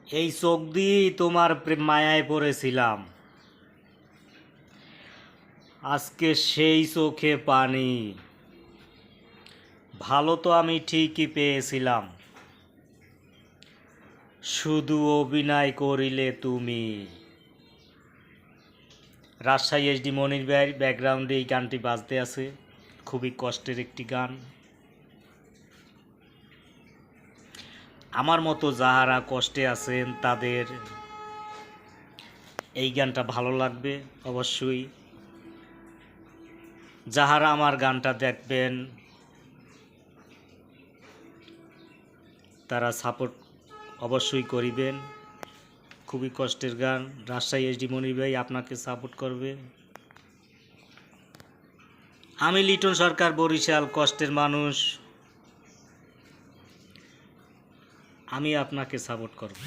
এই চোখ দিয়েই তোমার মায়ায় পড়েছিলাম, আজকে সেই চোখে পানি। ভালো তো আমি ঠিকই পেয়েছিলাম, শুধু অভিনয় করিলে তুমি। রাজশাহী এসডি মনির ভাইয়ের ব্যাকগ্রাউন্ডে এই গানটি বাজতে আছে। খুবই কষ্টের একটি গান। আমার মতো যাহারা কষ্টে আছেন তাদের এই গানটা ভালো লাগবে অবশ্যই। যাহারা আমার গানটা দেখবেন তারা সাপোর্ট অবশ্যই করিবেন। খুবই কষ্টের গান। রাজশাহী এসডি মনির ভাই আপনাকে সাপোর্ট করবে। আমি লিটন সরকার, বরিশাল, কষ্টের মানুষ। আমি আপনাকে সাপোর্ট করব।